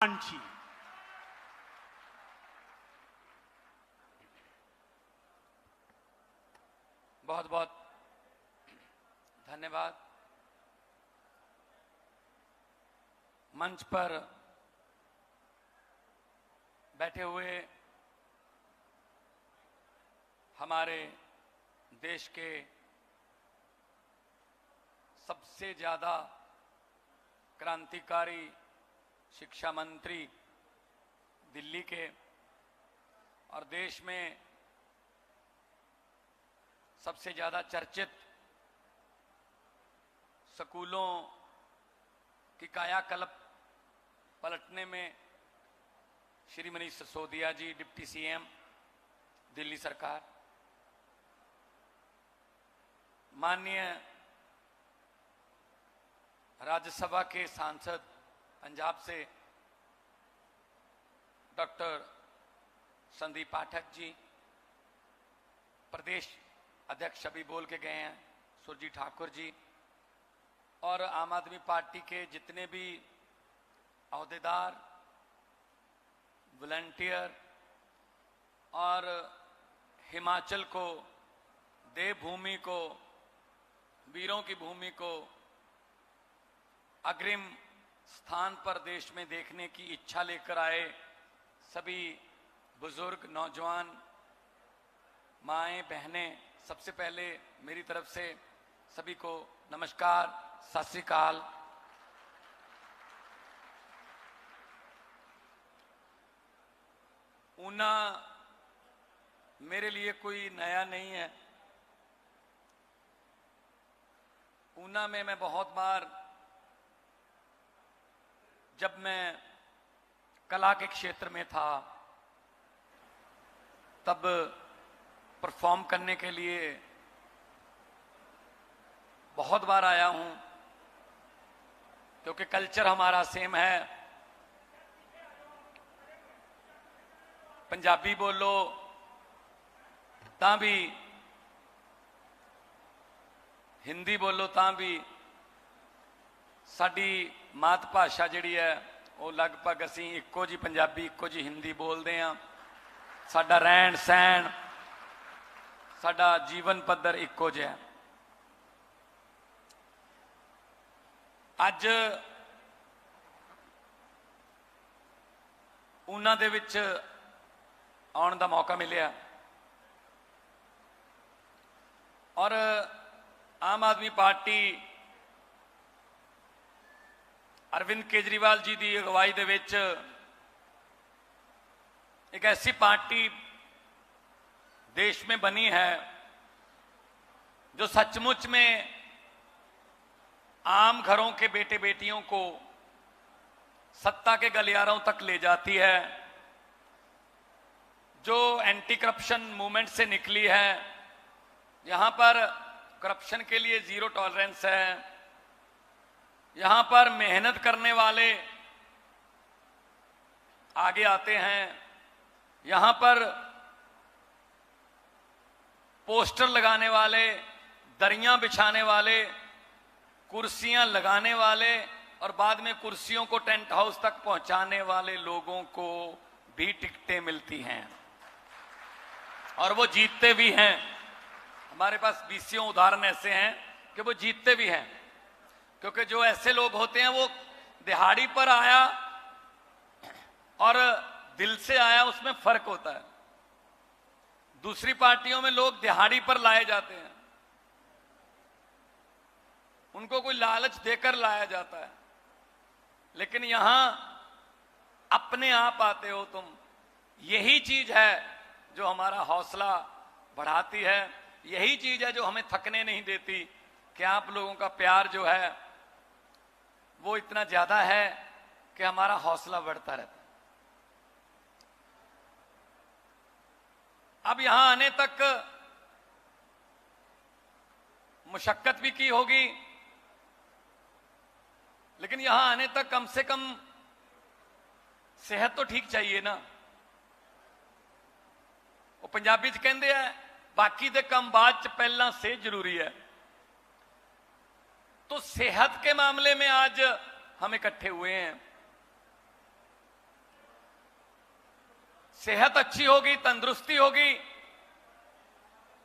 जी बहुत बहुत धन्यवाद। मंच पर बैठे हुए हमारे देश के सबसे ज्यादा क्रांतिकारी शिक्षा मंत्री दिल्ली के और देश में सबसे ज्यादा चर्चित स्कूलों की कायाकल्प पलटने में श्री मनीष सिसोदिया जी, डिप्टी सीएम दिल्ली सरकार, माननीय राज्यसभा के सांसद पंजाब से डॉक्टर संदीप पाठक जी, प्रदेश अध्यक्ष अभी बोल के गए हैं सुरजीत ठाकुर जी, और आम आदमी पार्टी के जितने भी अहदेदार, वॉलंटियर और हिमाचल को, देवभूमि को, वीरों की भूमि को अग्रिम स्थान पर देश में देखने की इच्छा लेकर आए सभी बुजुर्ग, नौजवान, माएं, बहनें, सबसे पहले मेरी तरफ से सभी को नमस्कार, सत श्री अकाल। ऊना मेरे लिए कोई नया नहीं है। ऊना में मैं बहुत बार, जब मैं कला के क्षेत्र में था तब परफॉर्म करने के लिए बहुत बार आया हूं, क्योंकि कल्चर हमारा सेम है। पंजाबी बोलो तां भी, हिंदी बोलो तां भी, साडी मात भाषा जिहड़ी है वो लगभग असीं इक्को जी पंजाबी, इक्को जी हिंदी बोलते हैं। साडा रहन सहन, साडा जीवन पद्धर इक्को जिहा। अज ऊना दे विच आउण दा मौका मिलिया और आम आदमी पार्टी अरविंद केजरीवाल जी की अगवाई दे विच एक ऐसी पार्टी देश में बनी है जो सचमुच में आम घरों के बेटे बेटियों को सत्ता के गलियारों तक ले जाती है, जो एंटी करप्शन मूवमेंट से निकली है। यहां पर करप्शन के लिए जीरो टॉलरेंस है। यहां पर मेहनत करने वाले आगे आते हैं। यहां पर पोस्टर लगाने वाले, दरियां बिछाने वाले, कुर्सियां लगाने वाले और बाद में कुर्सियों को टेंट हाउस तक पहुंचाने वाले लोगों को भी टिकटें मिलती हैं और वो जीतते भी हैं। हमारे पास बीसियों उदाहरण ऐसे हैं कि वो जीतते भी हैं, क्योंकि जो ऐसे लोग होते हैं वो दिहाड़ी पर आया और दिल से आया, उसमें फर्क होता है। दूसरी पार्टियों में लोग दिहाड़ी पर लाए जाते हैं, उनको कोई लालच देकर लाया जाता है, लेकिन यहां अपने आप आते हो तुम। यही चीज है जो हमारा हौसला बढ़ाती है, यही चीज है जो हमें थकने नहीं देती कि आप लोगों का प्यार जो है वो इतना ज्यादा है कि हमारा हौसला बढ़ता रहता है। अब यहां आने तक मुशक्कत भी की होगी, लेकिन यहां आने तक कम से कम सेहत तो ठीक चाहिए ना। वो पंजाबी च कहंदे हैं बाकी दे कम बाद च पहला सेहत जरूरी है। तो सेहत के मामले में आज हम इकट्ठे हुए हैं। सेहत अच्छी होगी, तंदुरुस्ती होगी,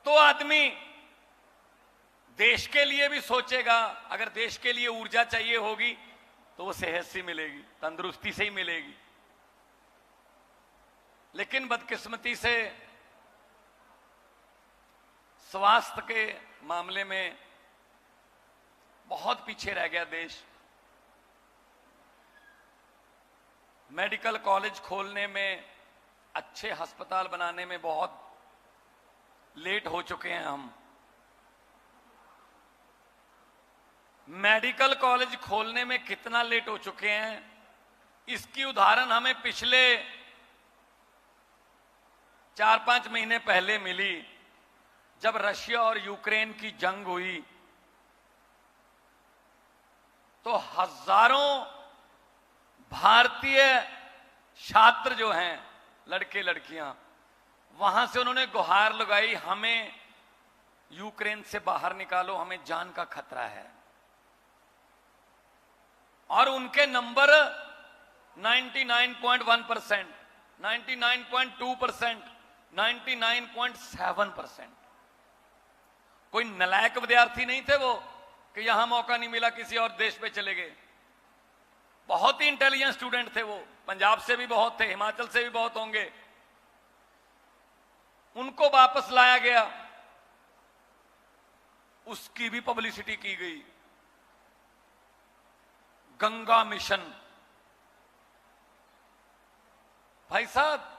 तो आदमी देश के लिए भी सोचेगा। अगर देश के लिए ऊर्जा चाहिए होगी तो वो सेहत से मिलेगी, तंदुरुस्ती से ही मिलेगी। लेकिन बदकिस्मती से स्वास्थ्य के मामले में बहुत पीछे रह गया देश। मेडिकल कॉलेज खोलने में, अच्छे अस्पताल बनाने में बहुत लेट हो चुके हैं हम। मेडिकल कॉलेज खोलने में कितना लेट हो चुके हैं, इसकी उदाहरण हमें पिछले 4-5 महीने पहले मिली, जब रशिया और यूक्रेन की जंग हुई तो हजारों भारतीय छात्र जो हैं, लड़के लड़कियां, वहां से उन्होंने गुहार लगाई, हमें यूक्रेन से बाहर निकालो, हमें जान का खतरा है। और उनके नंबर 99.1%, 99.2%, 99.7%। कोई नलायक विद्यार्थी नहीं थे वो कि यहां मौका नहीं मिला किसी और देश पे चले गए। बहुत ही इंटेलिजेंट स्टूडेंट थे वो, पंजाब से भी बहुत थे, हिमाचल से भी बहुत होंगे। उनको वापस लाया गया, उसकी भी पब्लिसिटी की गई। गंगा मिशन, भाई साहब,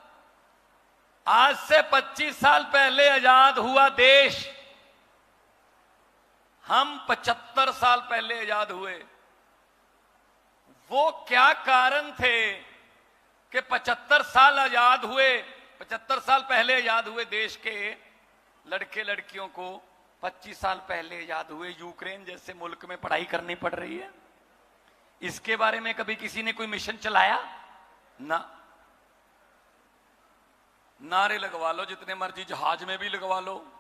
आज से 25 साल पहले आजाद हुआ देश, हम 75 साल पहले आजाद हुए। वो क्या कारण थे कि 75 साल आजाद हुए, 75 साल पहले आजाद हुए देश के लड़के लड़कियों को 25 साल पहले आजाद हुए यूक्रेन जैसे मुल्क में पढ़ाई करनी पड़ रही है? इसके बारे में कभी किसी ने कोई मिशन चलाया? ना। नारे लगवा लो जितने मर्जी, जहाज में भी लगवा लो।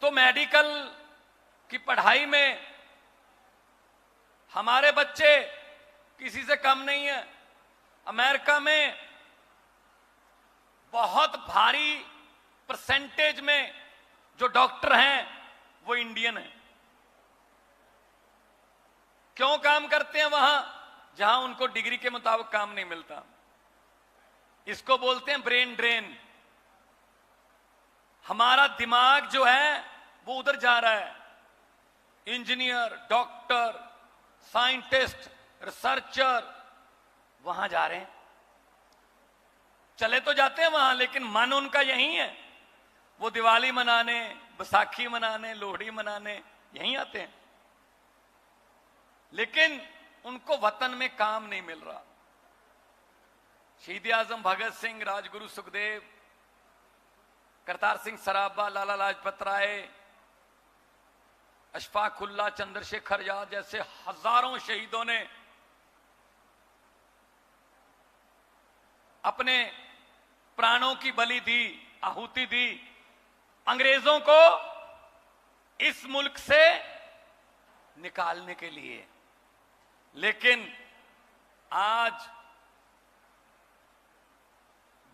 तो मेडिकल की पढ़ाई में हमारे बच्चे किसी से कम नहीं है। अमेरिका में बहुत भारी परसेंटेज में जो डॉक्टर हैं वो इंडियन हैं। क्यों काम करते हैं वहां जहां उनको डिग्री के मुताबिक काम नहीं मिलता? इसको बोलते हैं ब्रेन ड्रेन। हमारा दिमाग जो है वो उधर जा रहा है। इंजीनियर, डॉक्टर, साइंटिस्ट, रिसर्चर वहां जा रहे हैं। चले तो जाते हैं वहां, लेकिन मन उनका यही है। वो दिवाली मनाने, बैसाखी मनाने, लोहड़ी मनाने यहीं आते हैं, लेकिन उनको वतन में काम नहीं मिल रहा। शहीद आजम भगत सिंह, राजगुरु सुखदेव, करतार सिंह सराभा, लाला लाजपत राय, अशफाक उल्लाह, चंद्रशेखर आजाद जैसे हजारों शहीदों ने अपने प्राणों की बलि दी, आहुति दी अंग्रेजों को इस मुल्क से निकालने के लिए। लेकिन आज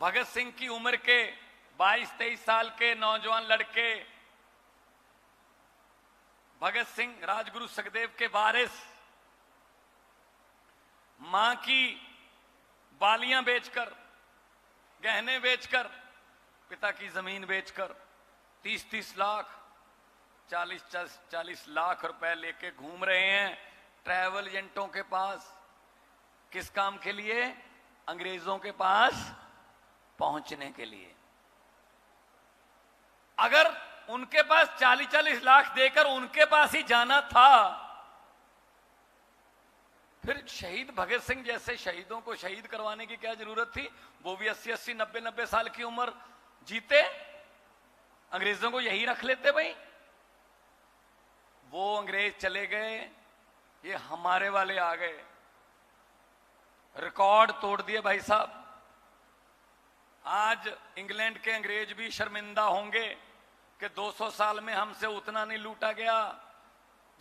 भगत सिंह की उम्र के 22-23 साल के नौजवान लड़के, भगत सिंह राजगुरु सुखदेव के वारिस, मां की बालियां बेचकर, गहने बेचकर, पिता की जमीन बेचकर 30-30 लाख, 40-40 लाख रुपए लेके घूम रहे हैं ट्रैवल एजेंटों के पास। किस काम के लिए? अंग्रेजों के पास पहुंचने के लिए। अगर उनके पास 40-40 लाख देकर उनके पास ही जाना था, फिर शहीद भगत सिंह जैसे शहीदों को शहीद करवाने की क्या जरूरत थी? वो भी 80-80, 90-90 साल की उम्र जीते, अंग्रेजों को यही रख लेते भाई। वो अंग्रेज चले गए, ये हमारे वाले आ गए, रिकॉर्ड तोड़ दिए भाई साहब। आज इंग्लैंड के अंग्रेज भी शर्मिंदा होंगे कि 200 साल में हमसे उतना नहीं लूटा गया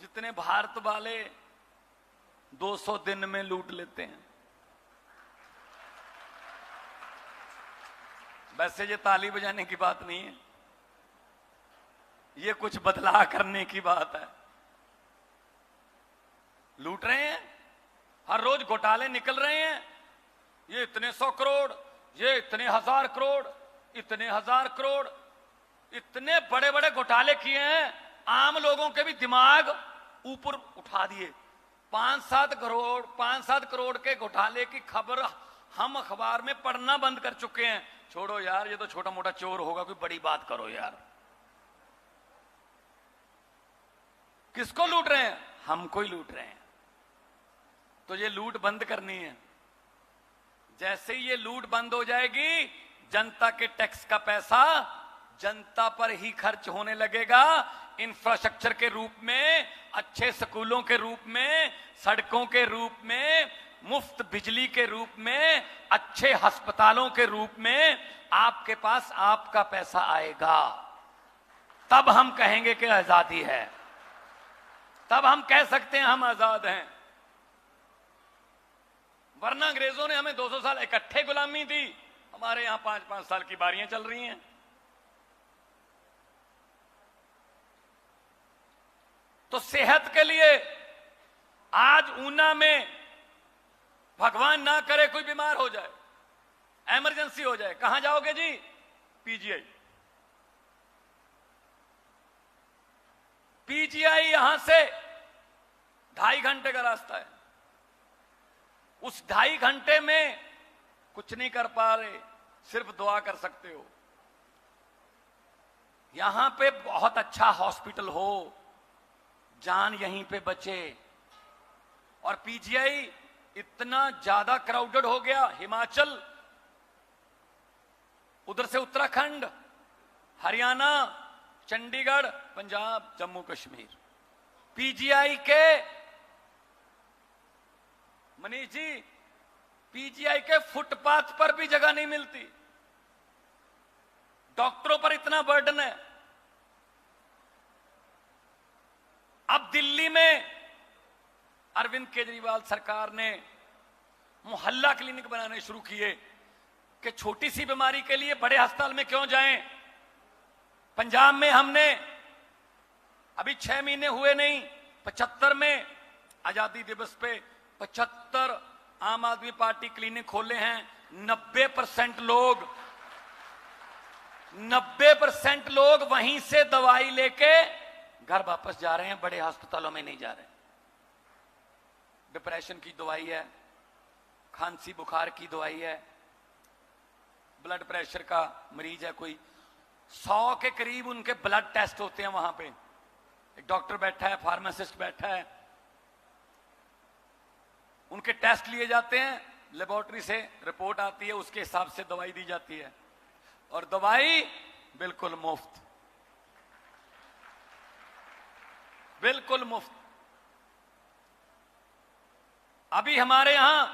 जितने भारत वाले 200 दिन में लूट लेते हैं। वैसे ये ताली बजाने की बात नहीं है, ये कुछ बदलाव करने की बात है। लूट रहे हैं, हर रोज घोटाले निकल रहे हैं। ये इतने 100 करोड़, ये इतने 1000 करोड़, इतने 1000 करोड़, इतने बड़े बड़े घोटाले किए हैं, आम लोगों के भी दिमाग ऊपर उठा दिए। 5-7 करोड़ के घोटाले की खबर हम अखबार में पढ़ना बंद कर चुके हैं। छोड़ो यार, ये तो छोटा मोटा चोर होगा, कोई बड़ी बात करो यार। किसको लूट रहे हैं? हमको ही लूट रहे हैं। तो ये लूट बंद करनी है। जैसे ही ये लूट बंद हो जाएगी, जनता के टैक्स का पैसा जनता पर ही खर्च होने लगेगा। इंफ्रास्ट्रक्चर के रूप में, अच्छे स्कूलों के रूप में, सड़कों के रूप में, मुफ्त बिजली के रूप में, अच्छे अस्पतालों के रूप में आपके पास आपका पैसा आएगा। तब हम कहेंगे कि आजादी है, तब हम कह सकते हैं हम आजाद हैं। वरना अंग्रेजों ने हमें 200 साल इकट्ठे गुलामी दी, हमारे यहां 5-5 साल की बारियां चल रही हैं। तो सेहत के लिए आज ऊना में भगवान ना करे कोई बीमार हो जाए, इमरजेंसी हो जाए, कहां जाओगे जी? पीजीआई। पीजीआई यहां से 2.5 घंटे का रास्ता है। उस 2.5 घंटे में कुछ नहीं कर पा रहे, सिर्फ दुआ कर सकते हो। यहां पे बहुत अच्छा हॉस्पिटल हो, जान यहीं पे बचे। और पीजीआई इतना ज्यादा क्राउडेड हो गया, हिमाचल, उधर से उत्तराखंड, हरियाणा, चंडीगढ़, पंजाब, जम्मू कश्मीर, पीजीआई के मनीष जी, पीजीआई के फुटपाथ पर भी जगह नहीं मिलती। डॉक्टरों पर इतना बर्डन है। अब दिल्ली में अरविंद केजरीवाल सरकार ने मोहल्ला क्लिनिक बनाने शुरू किए कि छोटी सी बीमारी के लिए बड़े अस्पताल में क्यों जाएं। पंजाब में हमने अभी 6 महीने हुए नहीं, 75 में आजादी दिवस पे 75 आम आदमी पार्टी क्लिनिक खोले हैं। 90% लोग वहीं से दवाई लेके घर वापस जा रहे हैं, बड़े अस्पतालों में नहीं जा रहे। डिप्रेशन की दवाई है, खांसी बुखार की दवाई है, ब्लड प्रेशर का मरीज है कोई, 100 के करीब उनके ब्लड टेस्ट होते हैं वहां पे। एक डॉक्टर बैठा है, फार्मासिस्ट बैठा है, उनके टेस्ट लिए जाते हैं, लेबोरेटरी से रिपोर्ट आती है, उसके हिसाब से दवाई दी जाती है। और दवाई बिल्कुल मुफ्त, बिल्कुल मुफ्त। अभी हमारे यहां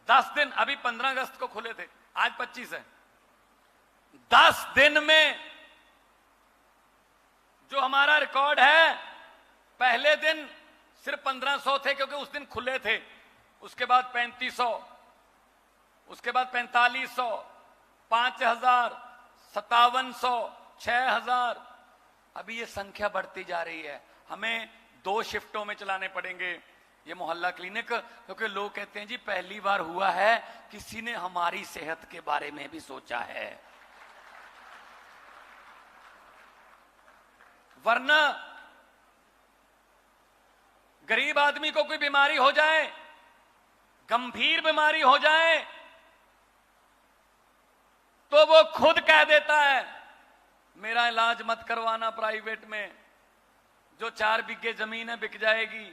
10 दिन, अभी 15 अगस्त को खुले थे, आज 25 है। 10 दिन में जो हमारा रिकॉर्ड है, पहले दिन सिर्फ 1500 थे क्योंकि उस दिन खुले थे, उसके बाद 3500, उसके बाद 4500, 5000, 5700, 6000। अभी ये संख्या बढ़ती जा रही है। हमें 2 शिफ्टों में चलाने पड़ेंगे ये मोहल्ला क्लिनिक, क्योंकि लोग कहते हैं जी पहली बार हुआ है किसी ने हमारी सेहत के बारे में भी सोचा है। वरना गरीब आदमी को कोई बीमारी हो जाए, गंभीर बीमारी हो जाए, तो वो खुद कह देता है मेरा इलाज मत करवाना प्राइवेट में, जो 4 बिघे जमीन है बिक जाएगी,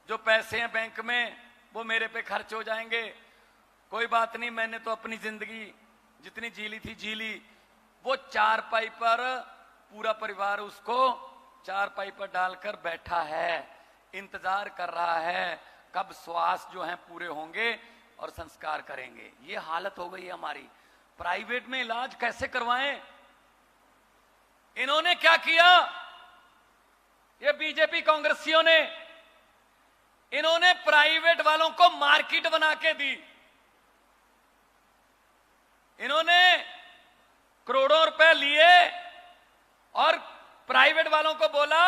जो पैसे हैं बैंक में वो मेरे पे खर्च हो जाएंगे। कोई बात नहीं, मैंने तो अपनी जिंदगी जितनी जी ली थी जी ली। वो 4पाई पर पूरा परिवार उसको 4पाई पर डालकर बैठा है, इंतजार कर रहा है कब श्वास जो हैं पूरे होंगे और संस्कार करेंगे। ये हालत हो गई है हमारी। प्राइवेट में इलाज कैसे करवाएं? इन्होंने क्या किया, ये बीजेपी कांग्रेसियों ने, इन्होंने प्राइवेट वालों को मार्केट बना के दी। इन्होंने करोड़ों रुपए लिए और प्राइवेट वालों को बोला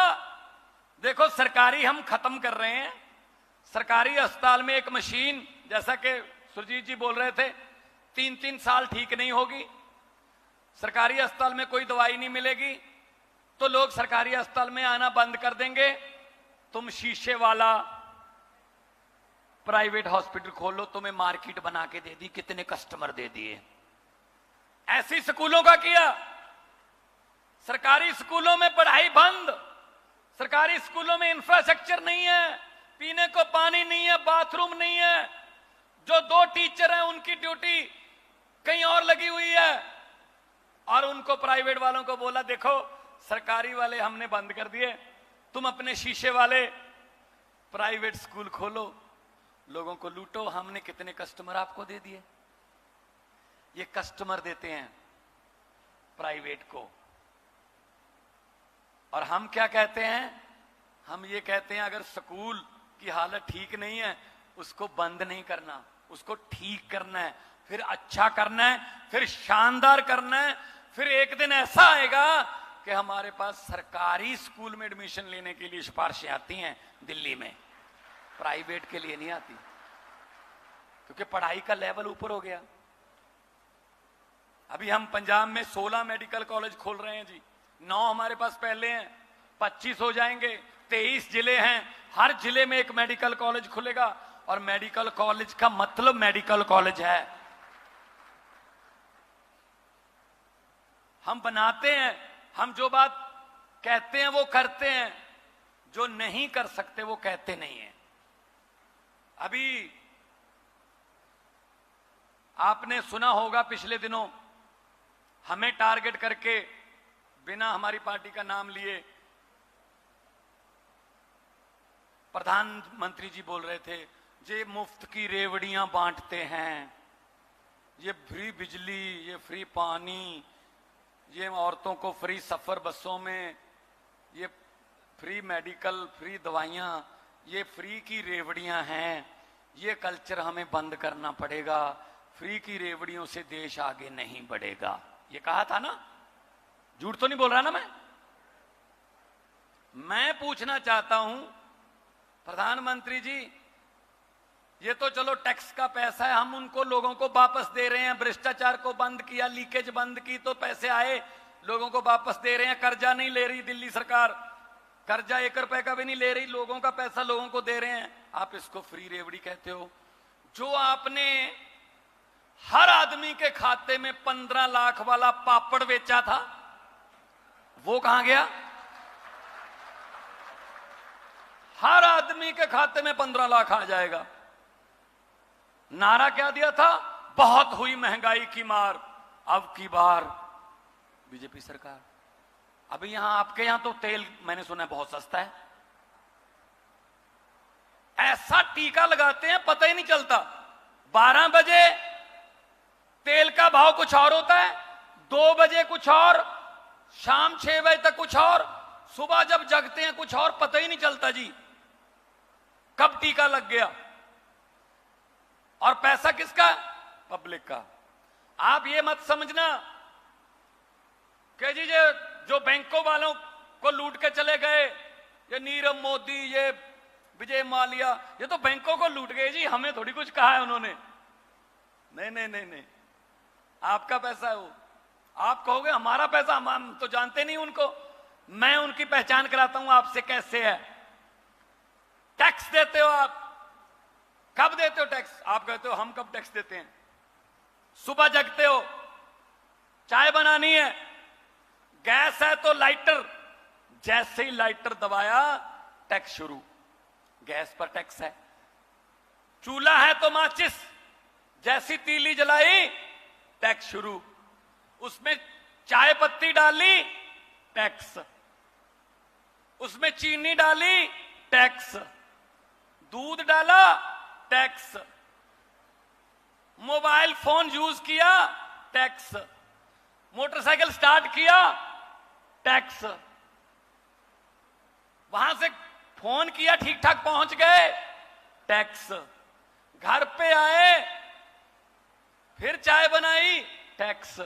देखो सरकारी हम खत्म कर रहे हैं। सरकारी अस्पताल में एक मशीन, जैसा कि सुरजीत जी बोल रहे थे, 3-3 साल ठीक नहीं होगी, सरकारी अस्पताल में कोई दवाई नहीं मिलेगी, तो लोग सरकारी अस्पताल में आना बंद कर देंगे। तुम शीशे वाला प्राइवेट हॉस्पिटल खोलो, तुम्हें मार्केट बना के दे दी, कितने कस्टमर दे दिए। ऐसी स्कूलों का किया। सरकारी स्कूलों में पढ़ाई बंद, सरकारी स्कूलों में इंफ्रास्ट्रक्चर नहीं है, पीने को पानी नहीं है, बाथरूम नहीं है, जो 2 टीचर हैं उनकी ड्यूटी कहीं और लगी हुई है, और उनको प्राइवेट वालों को बोला देखो सरकारी वाले हमने बंद कर दिए, तुम अपने शीशे वाले प्राइवेट स्कूल खोलो, लोगों को लूटो, हमने कितने कस्टमर आपको दे दिए। ये कस्टमर देते हैं प्राइवेट को। और हम क्या कहते हैं? हम ये कहते हैं अगर स्कूल की हालत ठीक नहीं है उसको बंद नहीं करना, उसको ठीक करना है, फिर अच्छा करना है, फिर शानदार करना है। फिर एक दिन ऐसा आएगा कि हमारे पास सरकारी स्कूल में एडमिशन लेने के लिए सिफारिशें आती हैं दिल्ली में, प्राइवेट के लिए नहीं आती, क्योंकि पढ़ाई का लेवल ऊपर हो गया। अभी हम पंजाब में 16 मेडिकल कॉलेज खोल रहे हैं जी, 9 हमारे पास पहले हैं, 25 हो जाएंगे, 23 जिले हैं, हर जिले में एक मेडिकल कॉलेज खुलेगा। और मेडिकल कॉलेज का मतलब मेडिकल कॉलेज है। हम बनाते हैं, हम जो बात कहते हैं वो करते हैं, जो नहीं कर सकते वो कहते नहीं हैं। अभी आपने सुना होगा पिछले दिनों हमें टारगेट करके, बिना हमारी पार्टी का नाम लिए, प्रधानमंत्री जी बोल रहे थे ये मुफ्त की रेवड़ियां बांटते हैं, ये फ्री बिजली, ये फ्री पानी, ये औरतों को फ्री सफर बसों में, ये फ्री मेडिकल, फ्री दवाइयां, ये फ्री की रेवड़ियां हैं, ये कल्चर हमें बंद करना पड़ेगा, फ्री की रेवड़ियों से देश आगे नहीं बढ़ेगा। ये कहा था ना, झूठ तो नहीं बोल रहा ना मैं पूछना चाहता हूं प्रधानमंत्री जी, ये तो चलो टैक्स का पैसा है, हम उनको लोगों को वापस दे रहे हैं, भ्रष्टाचार को बंद किया, लीकेज बंद की तो पैसे आए, लोगों को वापस दे रहे हैं, कर्जा नहीं ले रही दिल्ली सरकार, कर्जा 1 रुपए का भी नहीं ले रही, लोगों का पैसा लोगों को दे रहे हैं, आप इसको फ्री रेवड़ी कहते हो। जो आपने हर आदमी के खाते में 15 लाख वाला पापड़ बेचा था वो कहां गया? हर आदमी के खाते में 15 लाख आ जाएगा। नारा क्या दिया था? बहुत हुई महंगाई की मार, अब की बार बीजेपी सरकार। अभी यहां आपके यहां तो तेल मैंने सुना है बहुत सस्ता है, ऐसा टीका लगाते हैं पता ही नहीं चलता। 12 बजे तेल का भाव कुछ और होता है, 2 बजे कुछ और, शाम 6 बजे तक कुछ और, सुबह जब जगते हैं कुछ और, पता ही नहीं चलता जी कब टीका लग गया। और पैसा किसका? पब्लिक का। आप ये मत समझना कि जी जो बैंकों वालों को लूट के चले गए, ये नीरव मोदी, ये विजय माल्या, ये तो बैंकों को लूट गए जी, हमें थोड़ी कुछ कहा है उन्होंने। नहीं नहीं नहीं नहीं, आपका पैसा है वो। आप कहोगे हमारा पैसा, हम तो जानते नहीं उनको। मैं उनकी पहचान कराता हूं आपसे कैसे है। टैक्स देते हो आप, कब देते हो टैक्स? आप कहते हो हम कब टैक्स देते हैं? सुबह जगते हो, चाय बनानी है, गैस है तो लाइटर, जैसे ही लाइटर दबाया टैक्स शुरू, गैस पर टैक्स है। चूल्हा है तो माचिस, जैसी तीली जलाई टैक्स शुरू, उसमें चाय पत्ती डाली टैक्स, उसमें चीनी डाली टैक्स, दूध डाला टैक्स, मोबाइल फोन यूज किया टैक्स, मोटरसाइकिल स्टार्ट किया टैक्स, वहां से फोन किया ठीक ठाक पहुंच गए टैक्स, घर पे आए फिर चाय बनाई टैक्स।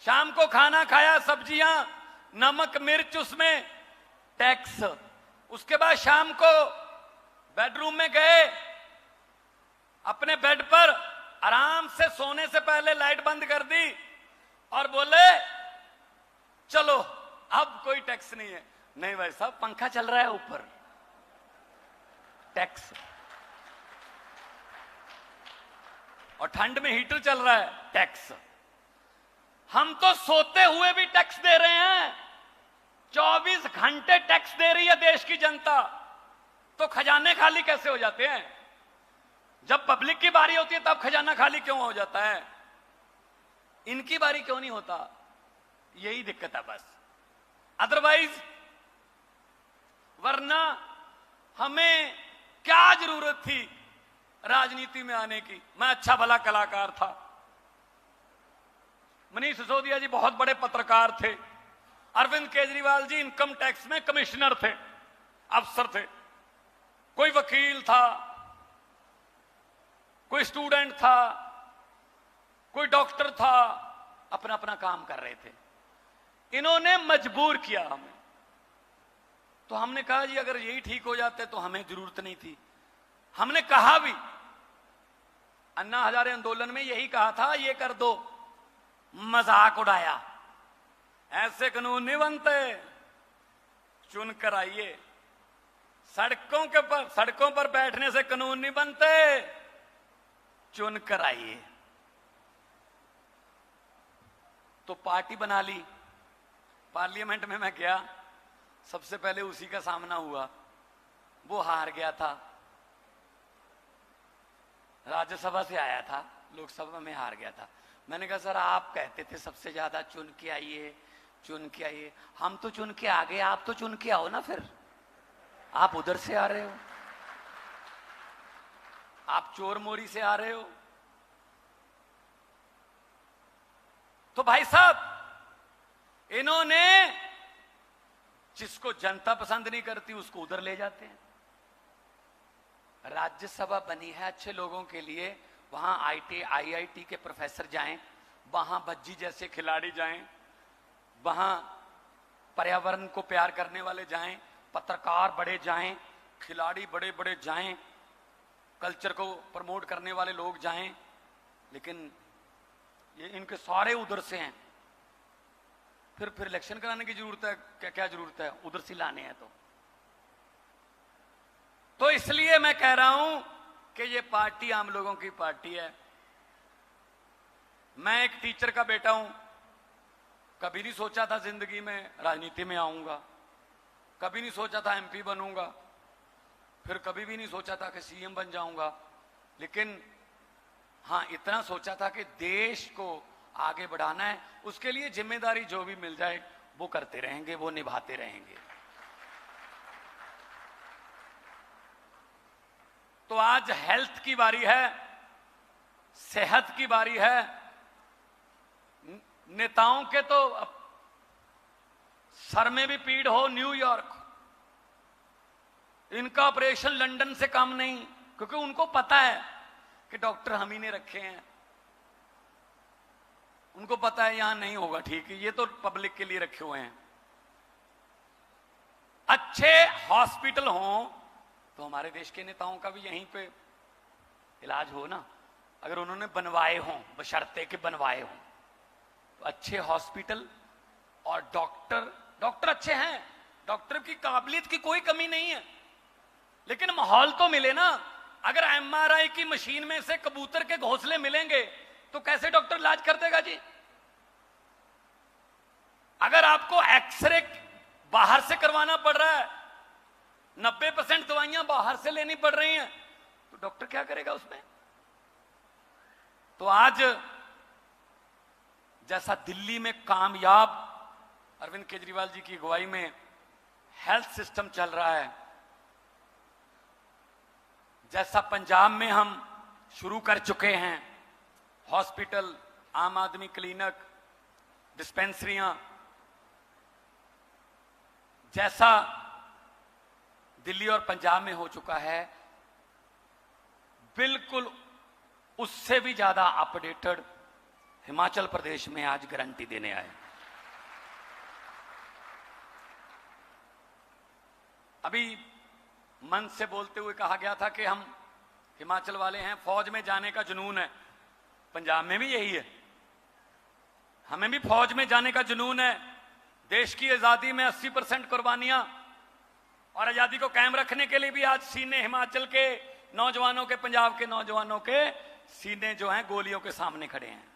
शाम को खाना खाया, सब्जियां, नमक मिर्च, उसमें टैक्स। उसके बाद शाम को बेडरूम में गए, अपने बेड पर आराम से सोने से पहले लाइट बंद कर दी और बोले चलो अब कोई टैक्स नहीं है। नहीं भाई साहब, पंखा चल रहा है ऊपर, टैक्स। और ठंड में हीटर चल रहा है, टैक्स। हम तो सोते हुए भी टैक्स दे रहे हैं। 24 घंटे टैक्स दे रही है देश की जनता, तो खजाने खाली कैसे हो जाते हैं? जब पब्लिक की बारी होती है तब खजाना खाली क्यों हो जाता है? इनकी बारी क्यों नहीं होता? यही दिक्कत है बस। अदरवाइज, वरना हमें क्या जरूरत थी राजनीति में आने की? मैं अच्छा भला कलाकार था, मनीष सिसोदिया जी बहुत बड़े पत्रकार थे, अरविंद केजरीवाल जी इनकम टैक्स में कमिश्नर थे, अफसर थे, कोई वकील था, कोई स्टूडेंट था, कोई डॉक्टर था, अपना अपना काम कर रहे थे। इन्होंने मजबूर किया हमें, तो हमने कहा जी अगर यही ठीक हो जाते तो हमें जरूरत नहीं थी। हमने कहा भी, अन्ना हजारे आंदोलन में यही कहा था, ये कर दो, मजाक उड़ाया, ऐसे कानून नहीं बनते, चुन कर आइए। सड़कों पर बैठने से कानून नहीं बनते, चुन कर आइए। तो पार्टी बना ली। पार्लियामेंट में मैं गया, सबसे पहले उसी का सामना हुआ, वो हार गया था, राज्यसभा से आया था, लोकसभा में हार गया था। मैंने कहा सर आप कहते थे सबसे ज्यादा चुन के आइए, चुन के आइए। हम तो चुन के आ गए, आप तो चुन के आओ ना, फिर आप उधर से आ रहे हो, आप चोर मोरी से आ रहे हो। तो भाई साहब, इन्होंने जिसको जनता पसंद नहीं करती उसको उधर ले जाते हैं। राज्यसभा बनी है अच्छे लोगों के लिए, वहां IIT के प्रोफेसर जाएं, वहां बज्जी जैसे खिलाड़ी जाएं, वहां पर्यावरण को प्यार करने वाले जाएं, पत्रकार बड़े जाएं, खिलाड़ी बड़े बड़े जाएं, कल्चर को प्रमोट करने वाले लोग जाएं। लेकिन ये इनके सारे उधर से हैं। फिर इलेक्शन कराने की जरूरत है क्या? क्या जरूरत है? उधर से लाने हैं तो इसलिए मैं कह रहा हूं कि ये पार्टी आम लोगों की पार्टी है। मैं एक टीचर का बेटा हूं, कभी नहीं सोचा था जिंदगी में राजनीति में आऊंगा, कभी नहीं सोचा था MP बनूंगा, फिर कभी भी नहीं सोचा था कि CM बन जाऊंगा। लेकिन हाँ, इतना सोचा था कि देश को आगे बढ़ाना है, उसके लिए जिम्मेदारी जो भी मिल जाए वो करते रहेंगे, वो निभाते रहेंगे। तो आज हेल्थ की बारी है, सेहत की बारी है। नेताओं के तो सर में भी पीड़ हो, न्यूयॉर्क, इनका ऑपरेशन लंदन से कम नहीं, क्योंकि उनको पता है कि डॉक्टर हम ही ने रखे हैं। उनको पता है यहां नहीं होगा ठीक है, ये तो पब्लिक के लिए रखे हुए हैं। अच्छे हॉस्पिटल हों तो हमारे देश के नेताओं का भी यहीं पे इलाज हो ना। अगर उन्होंने बनवाए हों, बशर्ते के बनवाए हों, तो अच्छे हॉस्पिटल और डॉक्टर अच्छे हैं, डॉक्टर की काबिलियत की कोई कमी नहीं है, लेकिन माहौल तो मिले ना। अगर MRI की मशीन में से कबूतर के घोंसले मिलेंगे तो कैसे डॉक्टर इलाज कर देगा जी? अगर आपको एक्सरे बाहर से करवाना पड़ रहा है, 90% दवाइयां बाहर से लेनी पड़ रही हैं, तो डॉक्टर क्या करेगा उसमें? तो आज जैसा दिल्ली में कामयाब अरविंद केजरीवाल जी की अगुवाई में हेल्थ सिस्टम चल रहा है, जैसा पंजाब में हम शुरू कर चुके हैं, हॉस्पिटल, आम आदमी क्लिनिक, डिस्पेंसरियां, जैसा दिल्ली और पंजाब में हो चुका है, बिल्कुल उससे भी ज्यादा अपडेटेड हिमाचल प्रदेश में आज गारंटी देने आए। अभी मन से बोलते हुए कहा गया था कि हम हिमाचल वाले हैं, फौज में जाने का जुनून है। पंजाब में भी यही है, हमें भी फौज में जाने का जुनून है। देश की आजादी में 80% कुर्बानियां और आजादी को कायम रखने के लिए भी आज सीने हिमाचल के नौजवानों के, पंजाब के नौजवानों के सीने जो हैं गोलियों के सामने खड़े हैं।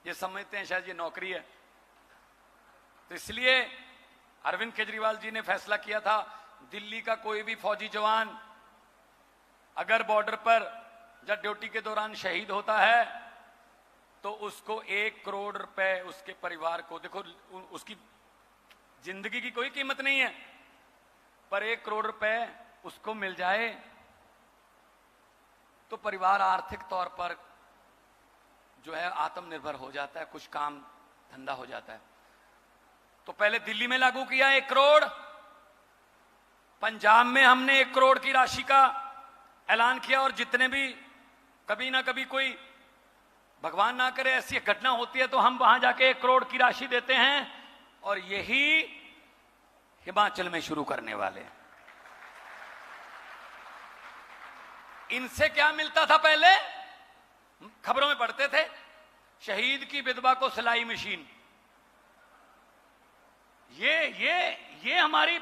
ये समझते हैं शायद ये नौकरी है। तो इसलिए अरविंद केजरीवाल जी ने फैसला किया था, दिल्ली का कोई भी फौजी जवान अगर बॉर्डर पर जब ड्यूटी के दौरान शहीद होता है तो उसको 1 करोड़ रुपए उसके परिवार को, देखो उसकी जिंदगी की कोई कीमत नहीं है, पर 1 करोड़ रुपए उसको मिल जाए तो परिवार आर्थिक तौर पर जो है आत्मनिर्भर हो जाता है, कुछ काम धंधा हो जाता है। तो पहले दिल्ली में लागू किया 1 करोड़, पंजाब में हमने 1 करोड़ की राशि का ऐलान किया, और जितने भी कभी ना कभी कोई भगवान ना करे ऐसी घटना होती है तो हम वहां जाके 1 करोड़ की राशि देते हैं, और यही हिमाचल में शुरू करने वाले हैं। इनसे क्या मिलता था पहले, खबरों में पढ़ते थे, शहीद की विधवा को सिलाई मशीन। ये हमारी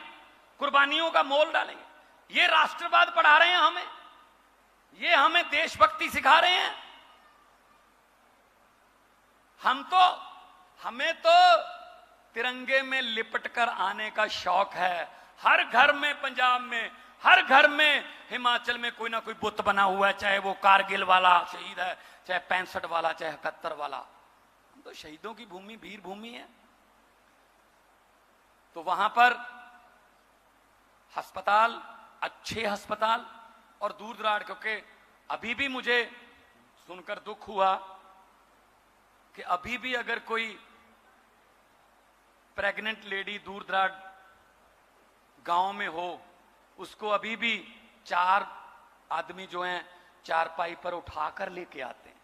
कुर्बानियों का मोल डालेंगे। ये राष्ट्रवाद पढ़ा रहे हैं हमें, ये हमें देशभक्ति सिखा रहे हैं। हमें तो तिरंगे में लिपटकर आने का शौक है। हर घर में पंजाब में, हर घर में हिमाचल में कोई ना कोई बुत बना हुआ है, चाहे वो कारगिल वाला शहीद है, चाहे 65 वाला, चाहे 71 वाला। हम तो शहीदों की भूमि, वीर भूमि है। तो वहां पर अस्पताल, अच्छे अस्पताल और दूर दराज, क्योंकि अभी भी मुझे सुनकर दुख हुआ कि अभी भी अगर कोई प्रेग्नेंट लेडी दूर दराज गांव में हो, उसको अभी भी 4 आदमी जो हैं चारपाई पर उठाकर लेके आते हैं।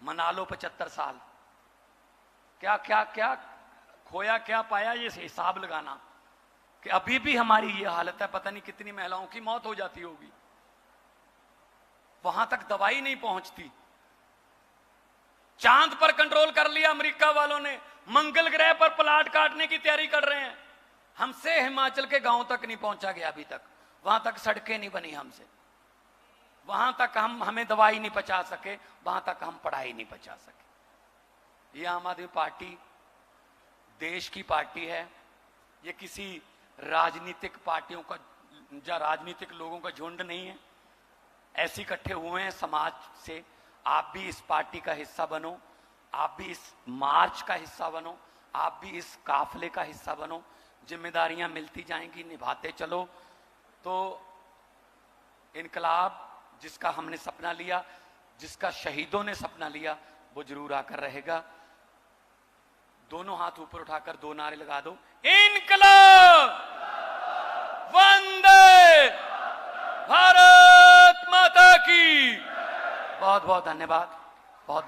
मना लो 75 साल, क्या क्या क्या खोया क्या पाया, ये हिसाब लगाना कि अभी भी हमारी ये हालत है। पता नहीं कितनी महिलाओं की मौत हो जाती होगी, वहां तक दवाई नहीं पहुंचती। चांद पर कंट्रोल कर लिया अमेरिका वालों ने, मंगल ग्रह पर प्लाट काटने की तैयारी कर रहे हैं। हमसे हिमाचल के गांव तक नहीं पहुंचा गया अभी तक, वहां तक सड़कें नहीं बनी हमसे, वहां तक हमें दवाई नहीं पहुंचा सके, वहां तक हम पढ़ाई नहीं पहुंचा सके। ये आम आदमी पार्टी देश की पार्टी है, ये किसी राजनीतिक पार्टियों का या राजनीतिक लोगों का झुंड नहीं है। ऐसे इकट्ठे हुए हैं समाज से। आप भी इस पार्टी का हिस्सा बनो, आप भी इस मार्च का हिस्सा बनो, आप भी इस काफले का हिस्सा बनो। जिम्मेदारियां मिलती जाएंगी, निभाते चलो तो इनकलाब जिसका हमने सपना लिया, जिसका शहीदों ने सपना लिया, वो जरूर आकर रहेगा। दोनों हाथ ऊपर उठाकर 2 नारे लगा दो, इनकलाब, वंदे भारत माता की। बहुत बहुत धन्यवाद, बहुत बहुत।